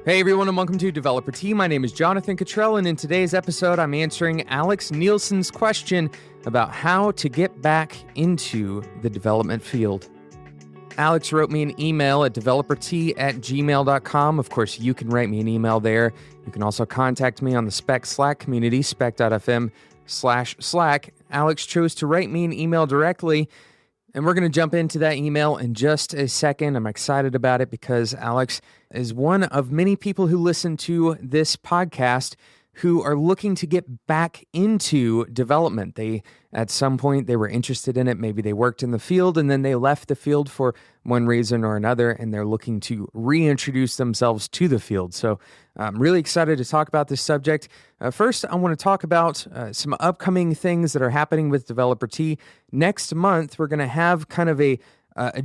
Hey everyone, and welcome to Developer Tea. My name is Jonathan Cottrell, and in today's episode, I'm answering Alex Nielsen's question about how to get back into the development field. Alex wrote me an email at developertea@gmail.com. Of course, you can write me an email there. You can also contact me on the Spec Slack community, spec.fm/Slack. Alex chose to write me an email directly, and we're going to jump into that email in just a second. I'm excited about it because Alex is one of many people who listen to this podcast who are looking to get back into development. At some point, they were interested in it. Maybe they worked in the field and then they left the field for one reason or another, and they're looking to reintroduce themselves to the field. So I'm really excited to talk about this subject. First, I want to talk about some upcoming things that are happening with Developer Tea. Next month, we're going to have kind of a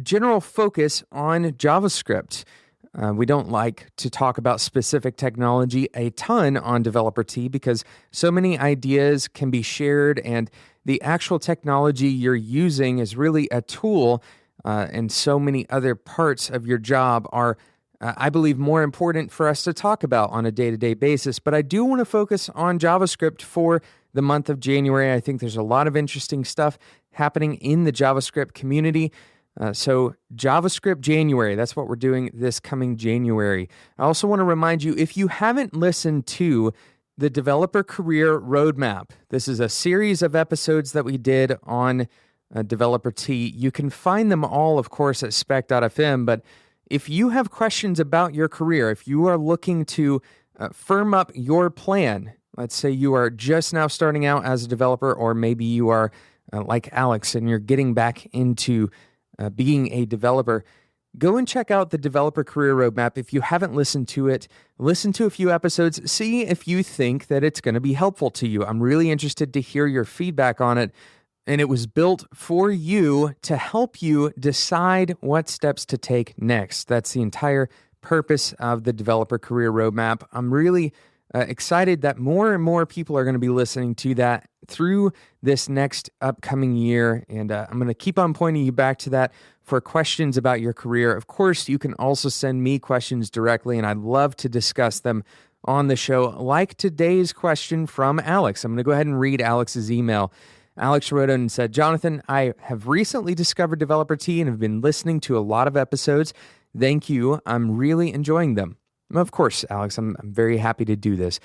general focus on JavaScript. We don't like to talk about specific technology a ton on Developer Tea because so many ideas can be shared, and the actual technology you're using is really a tool, and so many other parts of your job are, I believe, more important for us to talk about on a day-to-day basis. But I do want to focus on JavaScript for the month of January. I think there's a lot of interesting stuff happening in the JavaScript community. So JavaScript January, that's what we're doing this coming January. I also want to remind you, if you haven't listened to the Developer Career Roadmap, this is a series of episodes that we did on Developer Tea. You can find them all, of course, at spec.fm, but if you have questions about your career, if you are looking to firm up your plan, let's say you are just now starting out as a developer, or maybe you are like Alex and you're getting back into being a developer, go and check out the Developer Career Roadmap. If you haven't listened to it, listen to a few episodes, see if you think that it's going to be helpful to you. I'm really interested to hear your feedback on it, and it was built for you to help you decide what steps to take next. That's the entire purpose of the Developer Career Roadmap. I'm really excited that more and more people are going to be listening to that through this next upcoming year, and I'm going to keep on pointing you back to that for questions about your career. Of course, you can also send me questions directly, and I'd love to discuss them on the show, like today's question from Alex. I'm going to go ahead and read Alex's email. Alex wrote in and said, "Jonathan, I have recently discovered Developer Tea and have been listening to a lot of episodes. Thank you. I'm really enjoying them." Of course, Alex, I'm very happy to do this.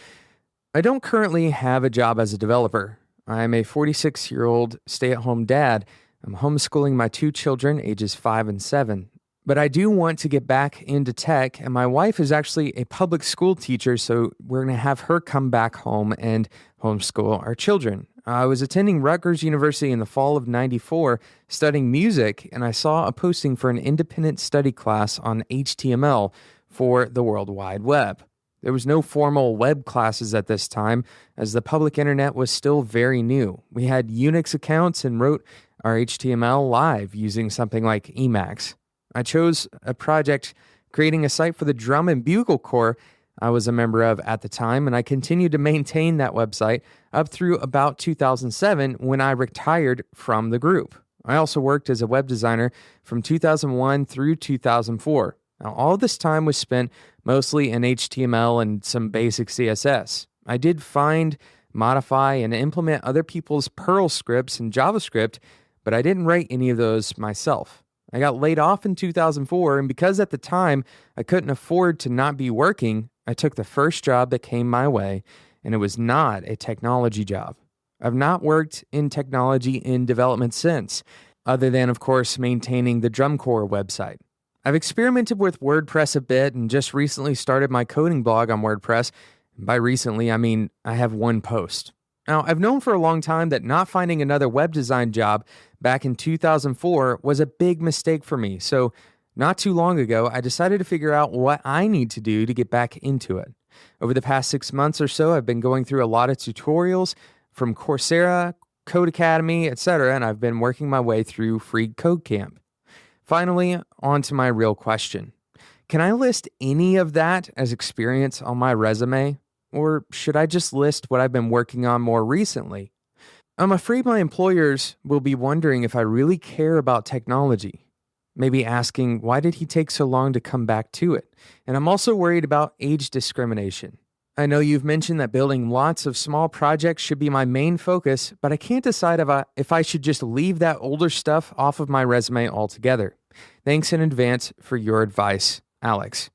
I don't currently have a job as a developer. I'm a 46-year-old stay-at-home dad. I'm homeschooling my two children, ages 5 and 7. But I do want to get back into tech, and my wife is actually a public school teacher, so we're going to have her come back home and homeschool our children. I was attending Rutgers University in the fall of '94 studying music, and I saw a posting for an independent study class on HTML for the World Wide Web. There was no formal web classes at this time, as the public internet was still very new. We had Unix accounts and wrote our HTML live using something like Emacs. I chose a project creating a site for the Drum and Bugle Corps I was a member of at the time, and I continued to maintain that website up through about 2007 when I retired from the group. I also worked as a web designer from 2001 through 2004. Now, all this time was spent mostly in HTML and some basic CSS. I did find, modify, and implement other people's Perl scripts and JavaScript, but I didn't write any of those myself. I got laid off in 2004, and because at the time I couldn't afford to not be working, I took the first job that came my way, and it was not a technology job. I've not worked in technology in development since, other than, of course, maintaining the Drum Corps website. I've experimented with WordPress a bit and just recently started my coding blog on WordPress. By recently, I mean I have one post. Now, I've known for a long time that not finding another web design job back in 2004 was a big mistake for me. So not too long ago, I decided to figure out what I need to do to get back into it. Over the past 6 months or so, I've been going through a lot of tutorials from Coursera, Code Academy, etc., and I've been working my way through Free Code Camp. Finally, on to my real question. Can I list any of that as experience on my resume? Or should I just list what I've been working on more recently? I'm afraid my employers will be wondering if I really care about technology. maybe asking, why did he take so long to come back to it? And I'm also worried about age discrimination. I know you've mentioned that building lots of small projects should be my main focus, but I can't decide if I should just leave that older stuff off of my resume altogether. Thanks in advance for your advice, Alex.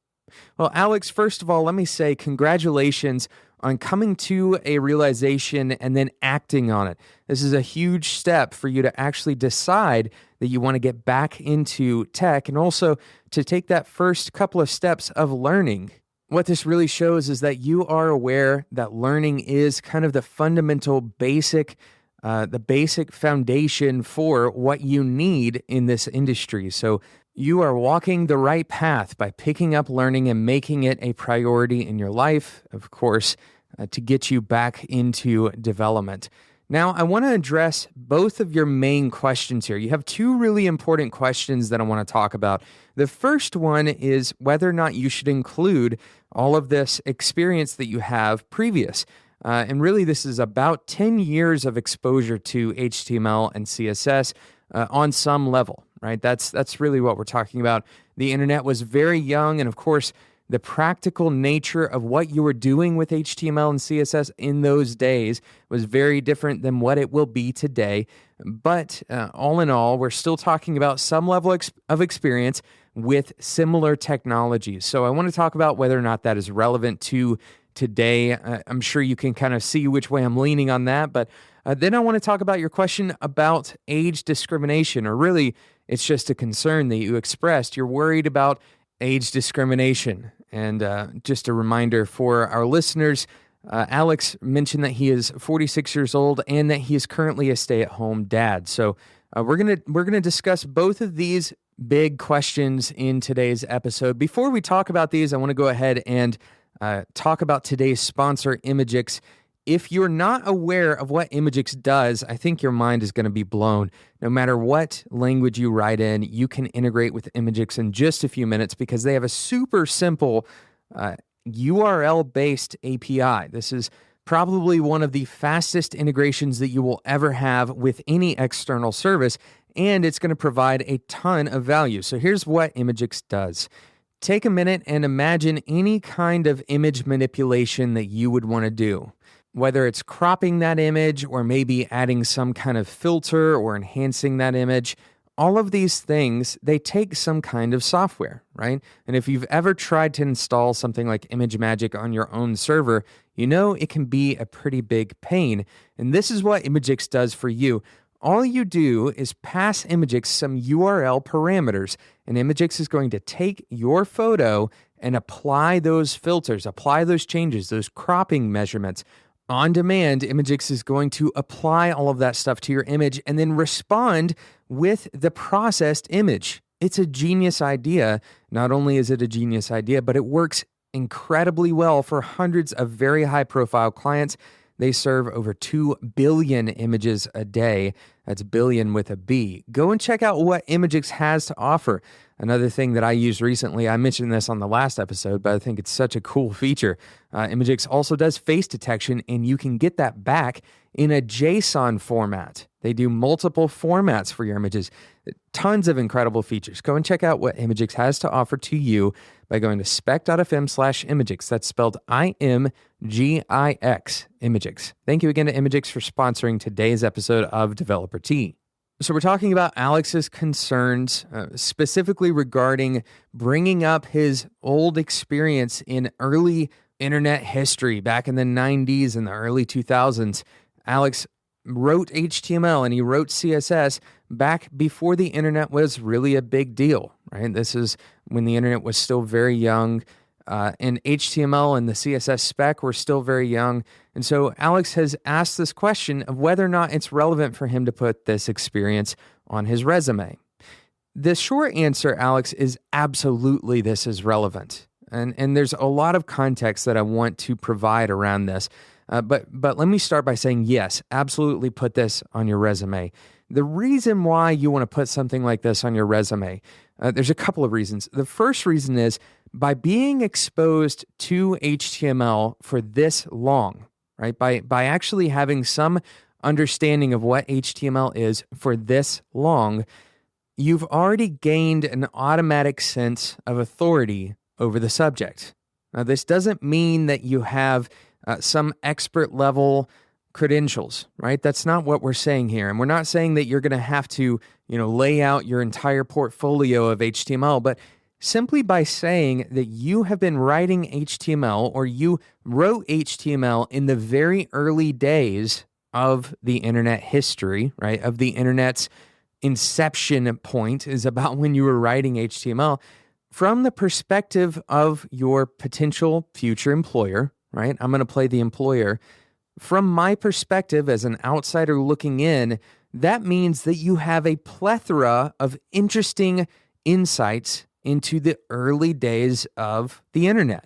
Well, Alex, first of all, let me say congratulations on coming to a realization and then acting on it. This is a huge step for you to actually decide that you want to get back into tech and also to take that first couple of steps of learning. What this really shows is that you are aware that learning is kind of the fundamental basic foundation for what you need in this industry. So you are walking the right path by picking up learning and making it a priority in your life, of course, to get you back into development. Now, I want to address both of your main questions here. You have two really important questions that I want to talk about. The first one is whether or not you should include all of this experience that you have previous. And really, this is about 10 years of exposure to HTML and CSS on some level, right? That's really what we're talking about. The internet was very young, and of course, the practical nature of what you were doing with HTML and CSS in those days was very different than what it will be today. But all in all, we're still talking about some level of experience with similar technologies. So I want to talk about whether or not that is relevant to today. I'm sure you can kind of see which way I'm leaning on that. But then I want to talk about your question about age discrimination, or really, it's just a concern that you expressed. You're worried about age discrimination. And just a reminder for our listeners, Alex mentioned that he is 46 years old and that he is currently a stay-at-home dad. So we're gonna discuss both of these big questions in today's episode. Before we talk about these, I want to go ahead and talk about today's sponsor, Imagix. If you're not aware of what Imagix does, I think your mind is going to be blown. No matter what language you write in, you can integrate with Imagix in just a few minutes because they have a super simple URL-based API. This is probably one of the fastest integrations that you will ever have with any external service, and it's going to provide a ton of value. So here's what Imagix does. Take a minute and imagine any kind of image manipulation that you would want to do. Whether it's cropping that image or maybe adding some kind of filter or enhancing that image, all of these things, they take some kind of software, right? And if you've ever tried to install something like ImageMagick on your own server, you know it can be a pretty big pain. And this is what Imagix does for you. All you do is pass Imagix some URL parameters, and Imagix is going to take your photo and apply those filters, apply those changes, those cropping measurements. On demand, Imagix is going to apply all of that stuff to your image and then respond with the processed image. It's a genius idea. Not only is it a genius idea, but it works incredibly well for hundreds of very high-profile clients. They serve over 2 billion images a day. That's billion with a B. Go and check out what Imagix has to offer. Another thing that I used recently, I mentioned this on the last episode, but I think it's such a cool feature. Imagix also does face detection, and you can get that back in a JSON format. They do multiple formats for your images. Tons of incredible features. Go and check out what Imagix has to offer to you by going to spec.fm/Imagix. That's spelled IMGIX, Imagix. Thank you again to Imagix for sponsoring today's episode of Developer Tea. So we're talking about Alex's concerns, specifically regarding bringing up his old experience in early internet history back in the 90s and the early 2000s. Alex wrote HTML and he wrote CSS back before the internet was really a big deal, right? This is when the internet was still very young, and HTML and the CSS spec were still very young. And so Alex has asked this question of whether or not it's relevant for him to put this experience on his resume. The short answer, Alex, is absolutely this is relevant. And there's a lot of context that I want to provide around this. But let me start by saying, yes, absolutely put this on your resume. The reason why you want to put something like this on your resume, there's a couple of reasons. The first reason is by being exposed to HTML for this long, right? By actually having some understanding of what HTML is for this long, you've already gained an automatic sense of authority over the subject. Now, this doesn't mean that you have some expert level credentials, right? That's not what we're saying here. And we're not saying that you're going to have to, lay out your entire portfolio of HTML, but simply by saying that you have been writing HTML or you wrote HTML in the very early days of the internet history, right? Of the internet's inception point is about when you were writing HTML from the perspective of your potential future employer, right? I'm going to play the employer. From my perspective as an outsider looking in, that means that you have a plethora of interesting insights into the early days of the internet,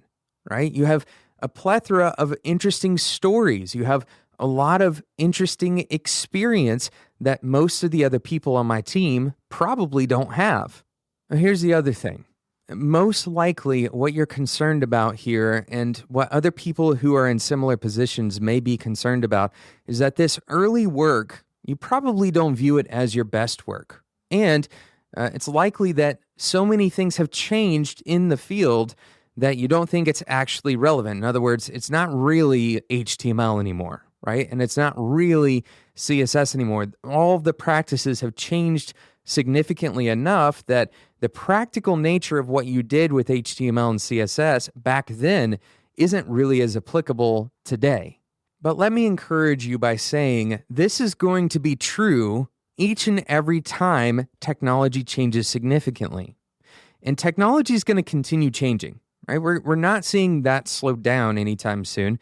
right? You have a plethora of interesting stories. You have a lot of interesting experience that most of the other people on my team probably don't have. Now, here's the other thing. Most likely what you're concerned about here and what other people who are in similar positions may be concerned about is that this early work, you probably don't view it as your best work. And it's likely that so many things have changed in the field that you don't think it's actually relevant. In other words, it's not really HTML anymore, right? And it's not really CSS anymore. All of the practices have changed significantly enough that the practical nature of what you did with HTML and CSS back then isn't really as applicable today. But let me encourage you by saying this is going to be true each and every time technology changes significantly. And technology is going to continue changing, right? We're not seeing that slow down anytime soon.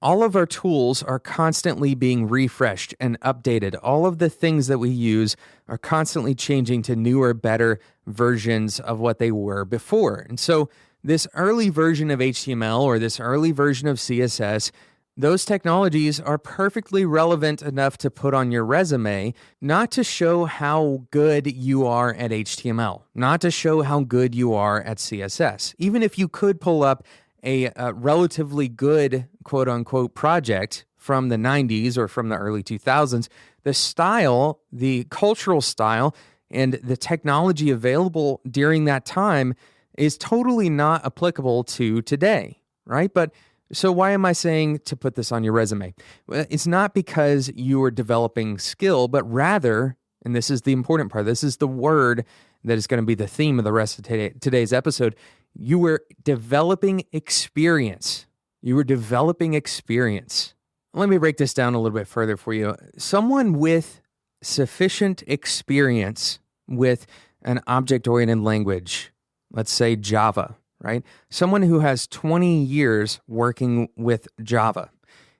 All of our tools are constantly being refreshed and updated. All of the things that we use are constantly changing to newer, better versions of what they were before. And so this early version of HTML or this early version of CSS, those technologies are perfectly relevant enough to put on your resume, not to show how good you are at HTML, not to show how good you are at CSS. Even if you could pull up a relatively good quote-unquote project from the 90s or from the early 2000s, the style, the cultural style, and the technology available during that time is totally not applicable to today, right? But so why am I saying to put this on your resume? Well, it's not because you are developing skill, but rather, and this is the important part, this is the word that is going to be the theme of the rest of today's episode, you were developing experience. You were developing experience. Let me break this down a little bit further for you. Someone with sufficient experience with an object-oriented language, let's say Java, right? Someone who has 20 years working with Java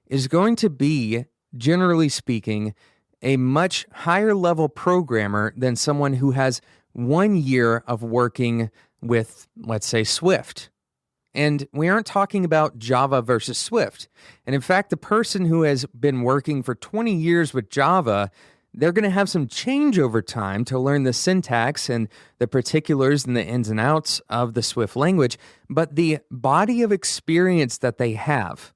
is going to be, generally speaking, a much higher level programmer than someone who has 1 year of working with, let's say, Swift. And we aren't talking about Java versus Swift. And in fact, the person who has been working for 20 years with Java, they're going to have some change over time to learn the syntax and the particulars and the ins and outs of the Swift language. But the body of experience that they have,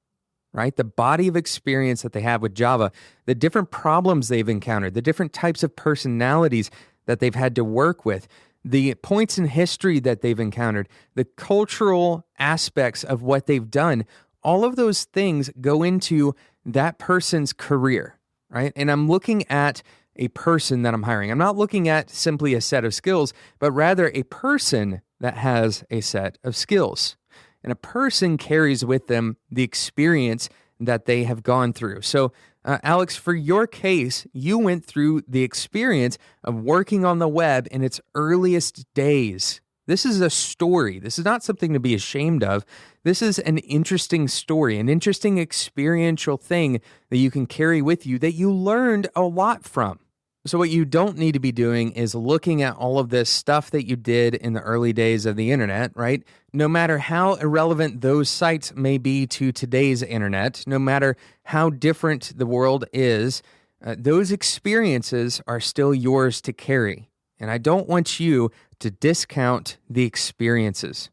right? The body of experience that they have with Java, the different problems they've encountered, the different types of personalities that they've had to work with, the points in history that they've encountered, the cultural aspects of what they've done, all of those things go into that person's career, right? And I'm looking at a person that I'm hiring. I'm not looking at simply a set of skills, but rather a person that has a set of skills. And a person carries with them the experience that they have gone through. So, Alex, for your case, you went through the experience of working on the web in its earliest days. This is a story. This is not something to be ashamed of. This is an interesting story, an interesting experiential thing that you can carry with you that you learned a lot from. So what you don't need to be doing is looking at all of this stuff that you did in the early days of the internet, right? No matter how irrelevant those sites may be to today's internet, no matter how different the world is, those experiences are still yours to carry. And I don't want you to discount the experiences.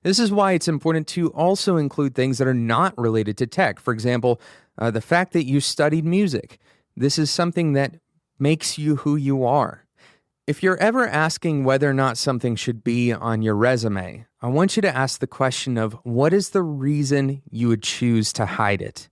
This is why it's important to also include things that are not related to tech. For example, the fact that you studied music. This is something that makes you who you are. If you're ever asking whether or not something should be on your resume, I want you to ask the question of what is the reason you would choose to hide it,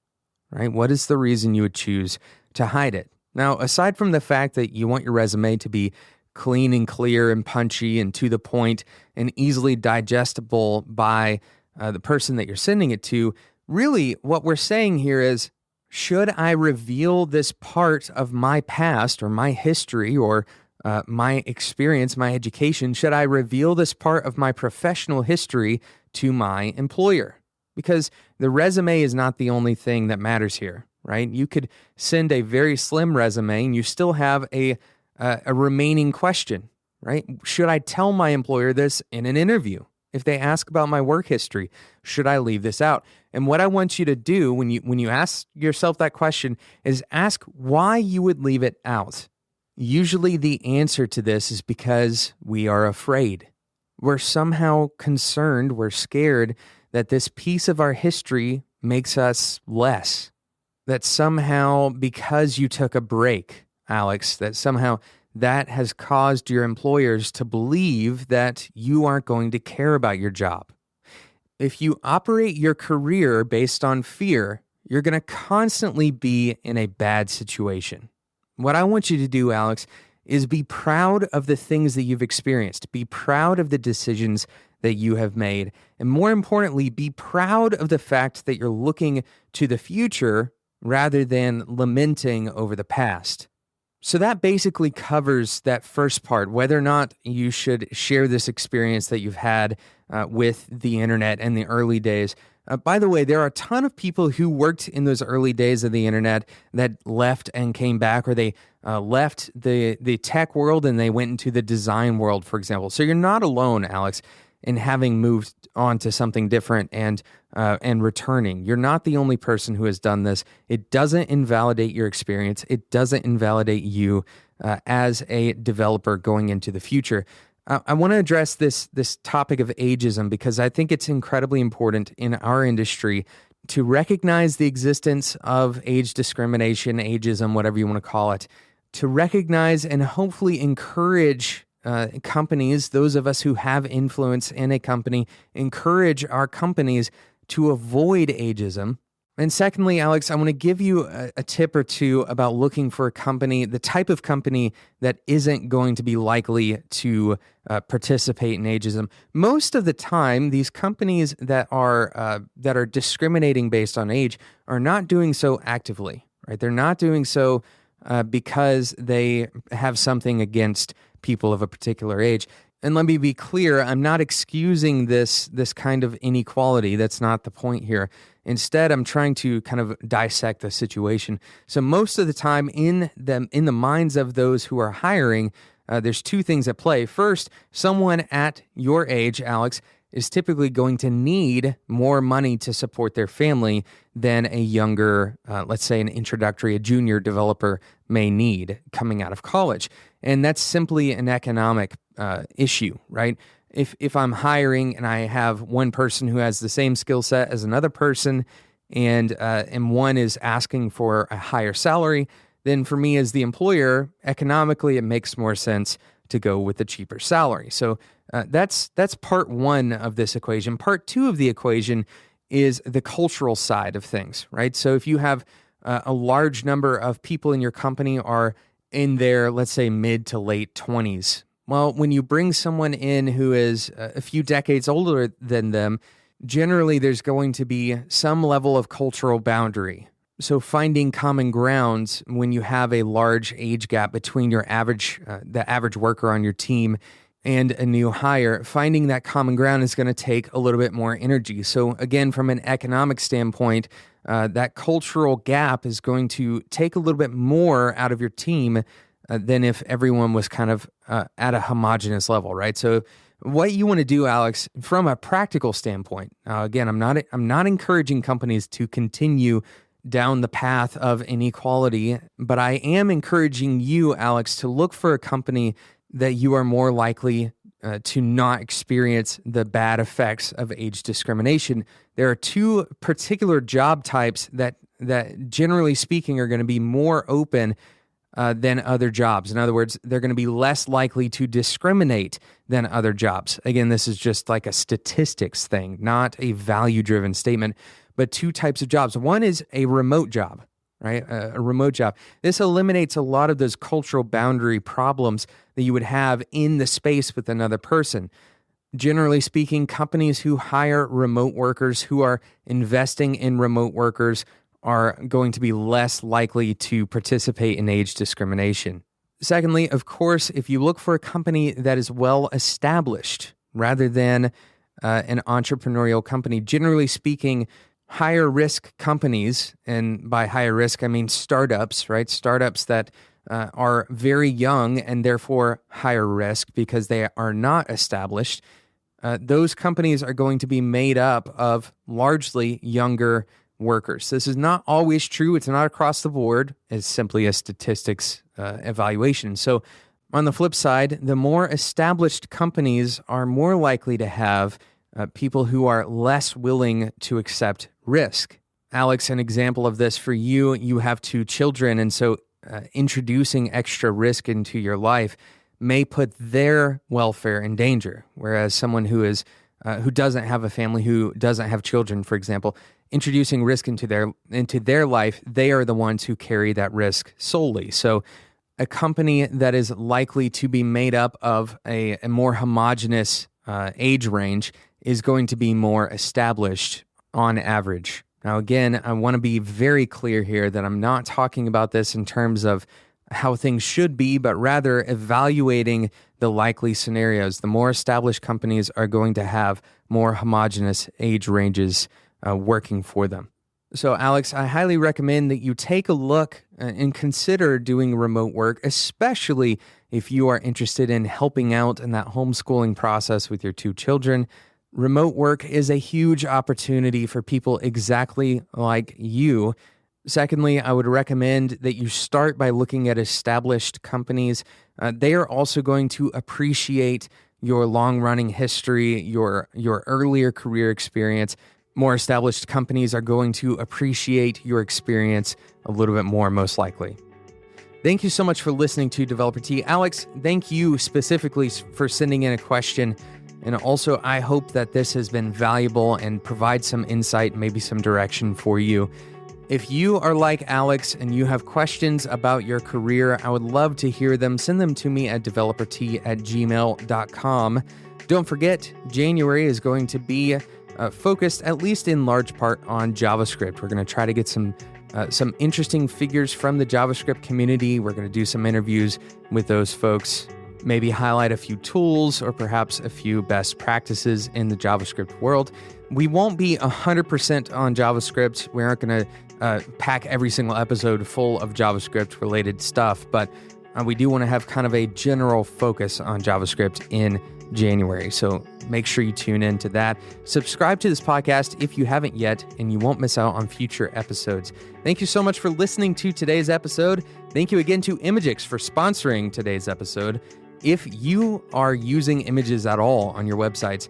right? What is the reason you would choose to hide it? Now, aside from the fact that you want your resume to be clean and clear and punchy and to the point and easily digestible by the person that you're sending it to, really what we're saying here is, should I reveal this part of my past or my history or my experience, my education, should I reveal this part of my professional history to my employer? Because the resume is not the only thing that matters here, right? You could send a very slim resume and you still have a remaining question, right? Should I tell my employer this in an interview? If they ask about my work history, should I leave this out? And what I want you to do when you ask yourself that question is ask why you would leave it out. Usually the answer to this is because we are afraid. We're somehow concerned, we're scared that this piece of our history makes us less. That somehow because you took a break, Alex, that somehow that has caused your employers to believe that you aren't going to care about your job. If you operate your career based on fear, you're going to constantly be in a bad situation. What I want you to do, Alex, is be proud of the things that you've experienced. Be proud of the decisions that you have made. And more importantly, be proud of the fact that you're looking to the future rather than lamenting over the past. So that basically covers that first part, whether or not you should share this experience that you've had with the internet in the early days. By the way, there are a ton of people who worked in those early days of the internet that left and came back, or they left the tech world and they went into the design world, for example. So you're not alone, Alex, in having moved on to something different and returning. You're not the only person who has done this. It doesn't invalidate your experience. It doesn't invalidate you as a developer going into the future. I want to address this topic of ageism because I think it's incredibly important in our industry to recognize the existence of age discrimination, ageism, whatever you want to call it, to recognize and hopefully encourage companies, those of us who have influence in a company, encourage our companies to avoid ageism. And secondly, Alex, I want to give you a tip or two about looking for a company, the type of company that isn't going to be likely to participate in ageism. Most of the time, these companies that are discriminating based on age are not doing so actively, right? They're not doing so because they have something against people of a particular age. And let me be clear, I'm not excusing this kind of inequality. That's not the point here. Instead, I'm trying to kind of dissect the situation. So most of the time in the minds of those who are hiring, there's two things at play. First, someone at your age, Alex, is typically going to need more money to support their family than a younger, let's say a junior developer may need coming out of college. And that's simply an economic issue, right? If I'm hiring and I have one person who has the same skill set as another person and one is asking for a higher salary, then for me as the employer, economically, it makes more sense to go with the cheaper salary. So that's part one of this equation. Part two of the equation is the cultural side of things, right? So if you have a large number of people in your company are in their, let's say, mid to late 20s, well, when you bring someone in who is a few decades older than them, generally there's going to be some level of cultural boundary. So finding common grounds when you have a large age gap between your the average worker on your team and a new hire, finding that common ground is going to take a little bit more energy. So again, from an economic standpoint, that cultural gap is going to take a little bit more out of your team than if everyone was kind of at a homogenous level, right? So what you want to do, Alex, from a practical standpoint, again, I'm not encouraging companies to continue down the path of inequality, but I am encouraging you, Alex, to look for a company that you are more likely to not experience the bad effects of age discrimination. There are two particular job types that generally speaking are going to be more open than other jobs. In other words, they're going to be less likely to discriminate than other jobs. Again, this is just like a statistics thing, not a value-driven statement, but two types of jobs. One is a remote job, right? A remote job. This eliminates a lot of those cultural boundary problems that you would have in the space with another person. Generally speaking, companies who hire remote workers, who are investing in remote workers, are going to be less likely to participate in age discrimination. Secondly, of course, if you look for a company that is well established rather than an entrepreneurial company, generally speaking, higher risk companies, and by higher risk, I mean startups, right? Startups that are very young and therefore higher risk because they are not established. Those companies are going to be made up of largely younger workers. This is not always true. It's not across the board. It's simply a statistics evaluation. So on the flip side, the more established companies are more likely to have people who are less willing to accept risk. Alex, an example of this for you, you have 2 children, and so introducing extra risk into your life may put their welfare in danger, whereas someone who doesn't have a family, who doesn't have children, for example, introducing risk into their life, they are the ones who carry that risk solely. So a company that is likely to be made up of a more homogeneous age range is going to be more established on average. Now, again, I want to be very clear here that I'm not talking about this in terms of how things should be, but rather evaluating the likely scenarios. The more established companies are going to have more homogeneous age ranges working for them. So, Alex, I highly recommend that you take a look and consider doing remote work, especially if you are interested in helping out in that homeschooling process with your 2 children. Remote work is a huge opportunity for people exactly like you. Secondly, I would recommend that you start by looking at established companies. They are also going to appreciate your long-running history, your earlier career experience. More established companies are going to appreciate your experience a little bit more, most likely. Thank you so much for listening to Developer Tea. Alex, thank you specifically for sending in a question. And also, I hope that this has been valuable and provides some insight, maybe some direction for you. If you are like Alex and you have questions about your career, I would love to hear them. Send them to me at developertea@gmail.com. Don't forget, January is going to be focused, at least in large part, on JavaScript. We're going to try to get some interesting figures from the JavaScript community. We're going to do some interviews with those folks, maybe highlight a few tools or perhaps a few best practices in the JavaScript world. We won't be 100% on JavaScript. We aren't going to pack every single episode full of JavaScript-related stuff, but we do want to have kind of a general focus on JavaScript in January. So make sure you tune in to that. Subscribe to this podcast if you haven't yet, and you won't miss out on future episodes. Thank you so much for listening to today's episode. Thank you again to Imagix for sponsoring today's episode. If you are using images at all on your websites,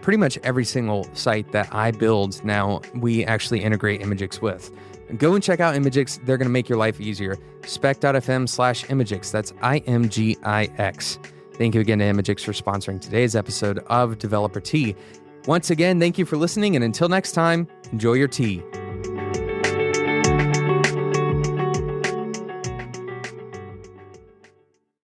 pretty much every single site that I build now, we actually integrate Imagix with. Go and check out Imagix. They're going to make your life easier. spec.fm/Imagix. That's IMGIX. Thank you again to Imagix for sponsoring today's episode of Developer Tea. Once again, thank you for listening, and until next time, enjoy your tea.